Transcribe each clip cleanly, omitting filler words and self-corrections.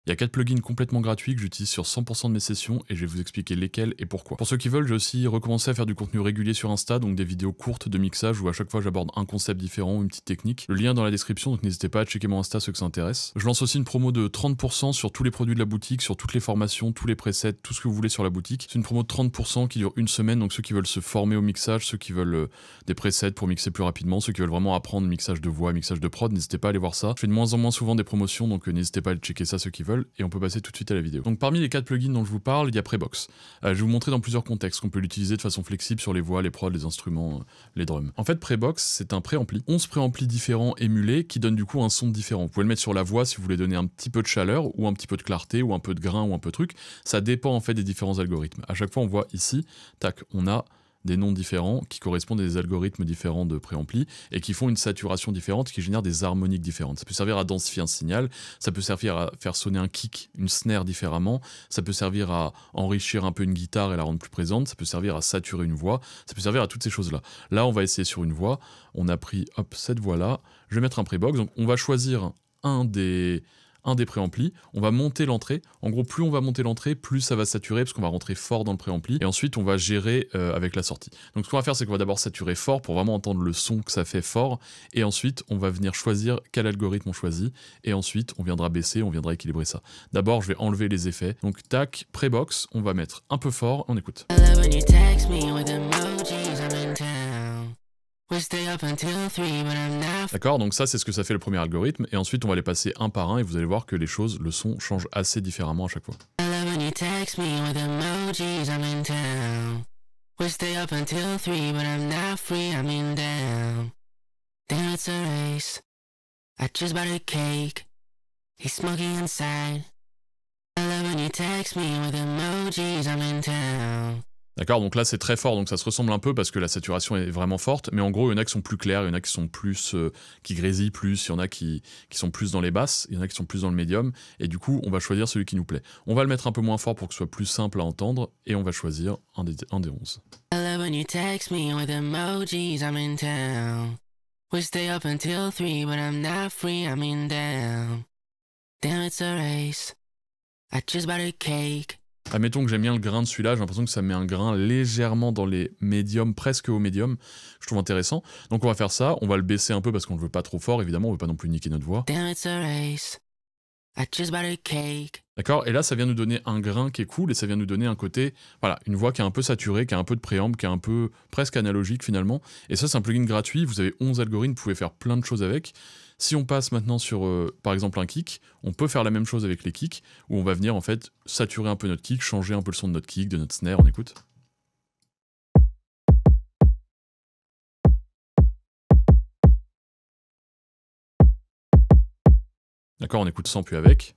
Il y a 4 plugins complètement gratuits que j'utilise sur 100% de mes sessions et je vais vous expliquer lesquels et pourquoi. Pour ceux qui veulent, j'ai aussi recommencé à faire du contenu régulier sur Insta, donc des vidéos courtes de mixage où à chaque fois j'aborde un concept différent ou une petite technique. Le lien est dans la description, donc n'hésitez pas à checker mon Insta ceux que ça intéresse. Je lance aussi une promo de 30% sur tous les produits de la boutique, sur toutes les formations, tous les presets, tout ce que vous voulez sur la boutique. C'est une promo de 30% qui dure une semaine, donc ceux qui veulent se former au mixage, ceux qui veulent des presets pour mixer plus rapidement, ceux qui veulent vraiment apprendre mixage de voix, mixage de prod, n'hésitez pas à aller voir ça. Je fais de moins en moins souvent des promotions, donc n'hésitez pas à aller checker ça ceux qui veulent, et on peut passer tout de suite à la vidéo. Donc parmi les 4 plugins dont je vous parle, il y a Prebox. Je vais vous montrer dans plusieurs contextes qu'on peut l'utiliser de façon flexible sur les voix, les prods, les instruments, les drums. En fait, Prebox, c'est un préampli. 11 préamplis différents émulés qui donnent du coup un son différent. Vous pouvez le mettre sur la voix si vous voulez donner un petit peu de chaleur, ou un petit peu de clarté, ou un peu de grain, ou un peu de truc. Ça dépend en fait des différents algorithmes. À chaque fois, on voit ici, tac, on a des noms différents qui correspondent à des algorithmes différents de préampli et qui font une saturation différente qui génère des harmoniques différentes. Ça peut servir à densifier un signal, ça peut servir à faire sonner un kick, une snare différemment, ça peut servir à enrichir un peu une guitare et la rendre plus présente, ça peut servir à saturer une voix, ça peut servir à toutes ces choses-là. Là, on va essayer sur une voix, on a pris hop, cette voix-là, je vais mettre un prébox, donc on va choisir un des préamplis, on va monter l'entrée. En gros, plus on va monter l'entrée, plus ça va saturer parce qu'on va rentrer fort dans le préampli. Et ensuite, on va gérer avec la sortie. Donc ce qu'on va faire, c'est qu'on va d'abord saturer fort pour vraiment entendre le son que ça fait fort. Et ensuite, on va venir choisir quel algorithme on choisit. Et ensuite, on viendra baisser, on viendra équilibrer ça. D'abord, je vais enlever les effets. Donc tac, prébox, on va mettre un peu fort, on écoute. D'accord, donc ça c'est ce que ça fait le premier algorithme, et ensuite on va les passer un par un et vous allez voir que les choses, le son change assez différemment à chaque fois. D'accord, donc là c'est très fort, donc ça se ressemble un peu parce que la saturation est vraiment forte, mais en gros il y en a qui sont plus clairs, il y en a qui sont plus, qui grésillent plus, il y en a qui sont plus dans les basses, il y en a qui sont plus dans le médium, et du coup on va choisir celui qui nous plaît. On va le mettre un peu moins fort pour que ce soit plus simple à entendre, et on va choisir un des 11. Admettons que j'aime bien le grain de celui-là, j'ai l'impression que ça met un grain légèrement dans les médiums, presque au médium, je trouve intéressant. Donc on va faire ça, on va le baisser un peu parce qu'on ne le veut pas trop fort, évidemment, on ne veut pas non plus niquer notre voix. D'accord, et là ça vient nous donner un grain qui est cool et ça vient nous donner un côté, voilà, une voix qui est un peu saturée, qui a un peu de préamble, qui est un peu presque analogique finalement. Et ça c'est un plugin gratuit, vous avez 11 algorithmes, vous pouvez faire plein de choses avec. Si on passe maintenant sur par exemple un kick, on peut faire la même chose avec les kicks, où on va venir en fait saturer un peu notre kick, changer un peu le son de notre kick, de notre snare, on écoute. D'accord, on écoute sans puis avec.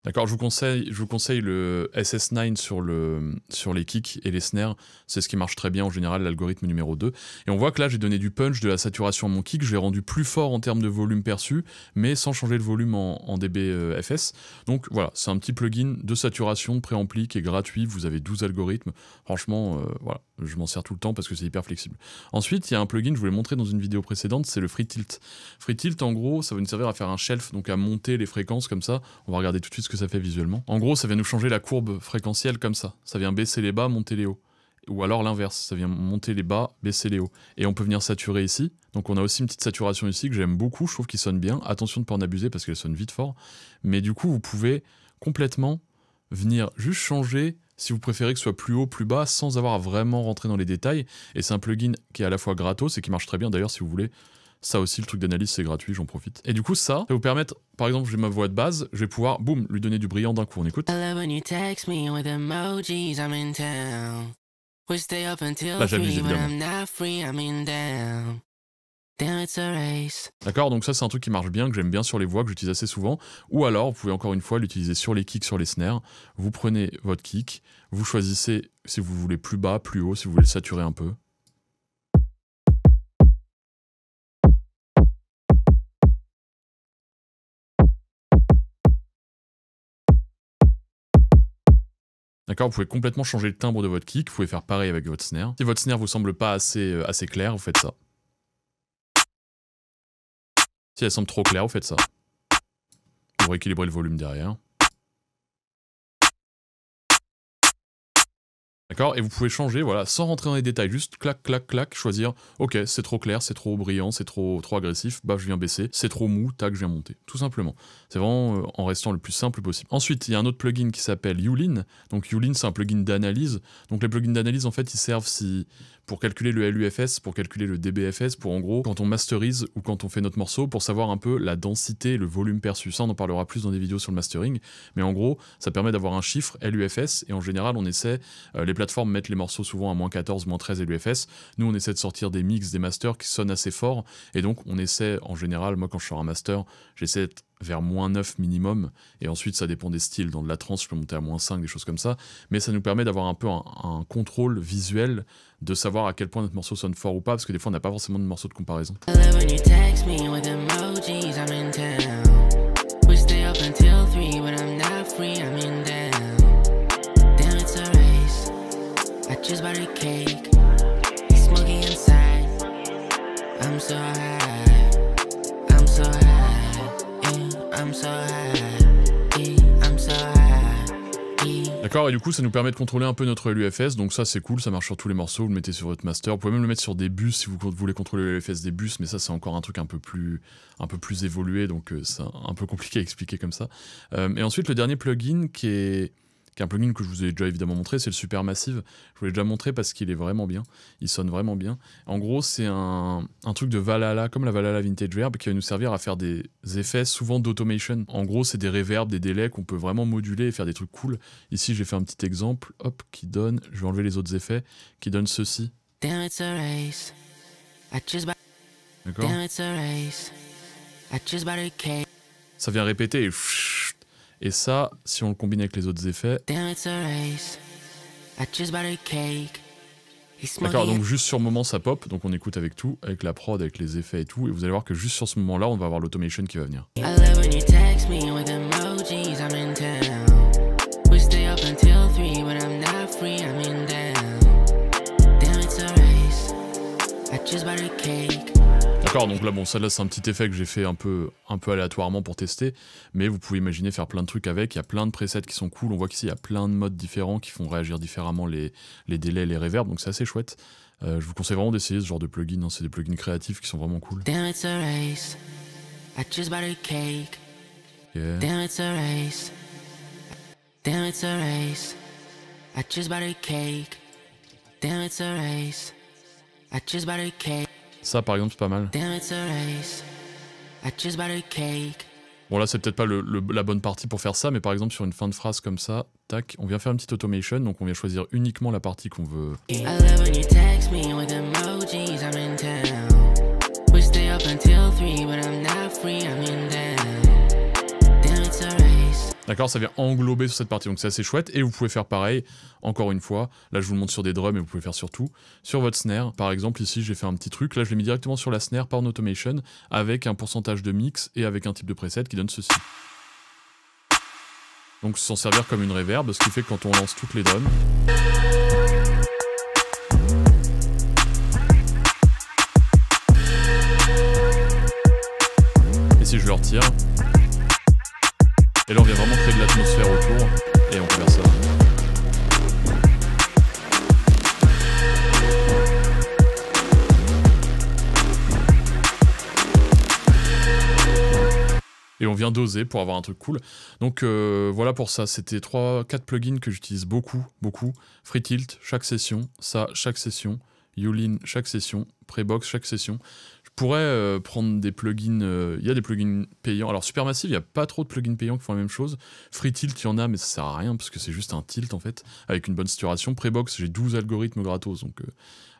D'accord, je vous conseille le SS9 sur les kicks et les snares, c'est ce qui marche très bien en général, l'algorithme numéro 2. Et on voit que là j'ai donné du punch, de la saturation à mon kick, je l'ai rendu plus fort en termes de volume perçu, mais sans changer le volume en dBFS. Donc voilà, c'est un petit plugin de saturation de préampli qui est gratuit, vous avez 12 algorithmes, franchement, voilà, je m'en sers tout le temps parce que c'est hyper flexible. Ensuite, il y a un plugin, je vous l'ai montré dans une vidéo précédente, c'est le Free Tilt. Free Tilt, en gros, ça va nous servir à faire un shelf, donc à monter les fréquences comme ça, on va regarder tout de suite ce que ça fait visuellement. En gros, ça vient nous changer la courbe fréquentielle comme ça. Ça vient baisser les bas, monter les hauts. Ou alors l'inverse, ça vient monter les bas, baisser les hauts. Et on peut venir saturer ici. Donc on a aussi une petite saturation ici que j'aime beaucoup, je trouve qu'il sonne bien. Attention de ne pas en abuser parce qu'elle sonne vite fort. Mais du coup, vous pouvez complètement venir juste changer si vous préférez que ce soit plus haut, plus bas, sans avoir à vraiment rentrer dans les détails. Et c'est un plugin qui est à la fois gratos et qui marche très bien. D'ailleurs, si vous voulez, ça aussi, le truc d'analyse, c'est gratuit, j'en profite. Et du coup, ça va vous permettre, par exemple, j'ai ma voix de base, je vais pouvoir, boum, lui donner du brillant d'un coup, on écoute. Là, j'abuse évidemment. D'accord, donc ça c'est un truc qui marche bien, que j'aime bien sur les voix, que j'utilise assez souvent. Ou alors, vous pouvez encore une fois l'utiliser sur les kicks, sur les snares. Vous prenez votre kick, vous choisissez si vous voulez plus bas, plus haut, si vous voulez le saturer un peu. D'accord, vous pouvez complètement changer le timbre de votre kick, vous pouvez faire pareil avec votre snare. Si votre snare vous semble pas assez clair, vous faites ça. Si elle semble trop claire, vous faites ça. Pour rééquilibrer le volume derrière. D'accord? Et vous pouvez changer, voilà, sans rentrer dans les détails, juste clac, clac, clac, choisir, ok, c'est trop clair, c'est trop brillant, c'est trop agressif, bah je viens baisser, c'est trop mou, tac, je viens monter, tout simplement. C'est vraiment en restant le plus simple possible. Ensuite, il y a un autre plugin qui s'appelle Ulin. Donc Ulin, c'est un plugin d'analyse. Donc les plugins d'analyse, en fait, ils servent pour calculer le LUFS, pour calculer le DBFS, pour en gros, quand on masterise ou quand on fait notre morceau, pour savoir un peu la densité, le volume perçu. Ça, on en parlera plus dans des vidéos sur le mastering. Mais en gros, ça permet d'avoir un chiffre LUFS, et en général, on essaie, les plateformes mettent les morceaux souvent à -14, -13 LUFS. Nous, on essaie de sortir des mix, des masters qui sonnent assez fort, et donc on essaie, en général, moi quand je sors un master, j'essaie d'être vers -9 minimum, et ensuite ça dépend des styles. Dans de la trance, je peux monter à -5, des choses comme ça, mais ça nous permet d'avoir un peu un contrôle visuel, de savoir à quel point notre morceau sonne fort ou pas, parce que des fois on n'a pas forcément de morceau de comparaison. D'accord, et du coup ça nous permet de contrôler un peu notre LUFS, donc ça c'est cool, ça marche sur tous les morceaux, vous le mettez sur votre master, vous pouvez même le mettre sur des bus si vous voulez contrôler le LUFS des bus, mais ça c'est encore un truc un peu plus évolué, donc c'est un peu compliqué à expliquer comme ça. Et ensuite le dernier plugin qui est un plugin que je vous ai déjà évidemment montré, c'est le Supermassive. Je vous l'ai déjà montré parce qu'il est vraiment bien, il sonne vraiment bien. En gros, c'est un truc de Valhalla, comme la Valhalla Vintage Reverb, qui va nous servir à faire des effets souvent d'automation. En gros, c'est des reverbs, des délais qu'on peut vraiment moduler et faire des trucs cool. Ici, j'ai fait un petit exemple, hop, qui donne, je vais enlever les autres effets, qui donne ceci. D'accord ? Ça vient répéter et ça, si on le combine avec les autres effets... D'accord, donc juste sur le moment ça pop, donc on écoute avec tout, avec la prod, avec les effets et tout, et vous allez voir que juste sur ce moment-là, on va avoir l'automation qui va venir. D'accord, donc là, bon, ça là, c'est un petit effet que j'ai fait un peu aléatoirement pour tester, mais vous pouvez imaginer faire plein de trucs avec, il y a plein de presets qui sont cool, on voit qu'ici, il y a plein de modes différents qui font réagir différemment les délais, les reverbs, donc c'est assez chouette. Je vous conseille vraiment d'essayer ce genre de plugins, hein, c'est des plugins créatifs qui sont vraiment cool. Yeah. Ça par exemple c'est pas mal. Bon là c'est peut-être pas la bonne partie pour faire ça, mais par exemple sur une fin de phrase comme ça, tac, on vient faire une petite automation, donc on vient choisir uniquement la partie qu'on veut. D'accord, ça vient englober sur cette partie, donc c'est assez chouette, et vous pouvez faire pareil, encore une fois, là je vous le montre sur des drums, et vous pouvez faire sur tout. Sur votre snare, par exemple, ici j'ai fait un petit truc, là je l'ai mis directement sur la snare par en automation, avec un pourcentage de mix, et avec un type de preset qui donne ceci. Donc s'en servir comme une reverb, ce qui fait que quand on lance toutes les drums... Et si je le retire... Et là on vient vraiment créer de l'atmosphère autour, et on peut faire ça. Et on vient doser pour avoir un truc cool. Donc voilà pour ça, c'était 3-4 plugins que j'utilise beaucoup. Free Tilt, chaque session, ça, chaque session, Ulin, chaque session, Prebox, chaque session. Pourrais prendre des plugins, il y a des plugins payants. Alors Supermassive, il n'y a pas trop de plugins payants qui font la même chose. Free Tilt, il y en a, mais ça sert à rien parce que c'est juste un tilt en fait, avec une bonne saturation. Prebox, j'ai 12 algorithmes gratos, donc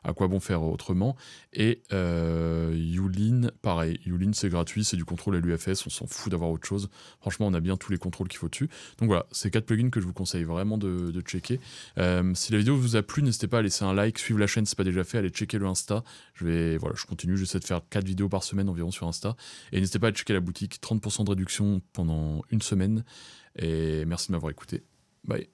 à quoi bon faire autrement. Et Ulin, pareil. Ulin, c'est gratuit, c'est du contrôle LUFS, on s'en fout d'avoir autre chose. Franchement, on a bien tous les contrôles qu'il faut dessus. Donc voilà, c'est 4 plugins que je vous conseille vraiment de checker. Si la vidéo vous a plu, n'hésitez pas à laisser un like, suivre la chaîne si ce n'est pas déjà fait, allez checker le Insta. Je continue, j'essaie de faire 4 vidéos par semaine environ sur Insta. Et n'hésitez pas à checker la boutique, 30% de réduction pendant une semaine. Et merci de m'avoir écouté. Bye.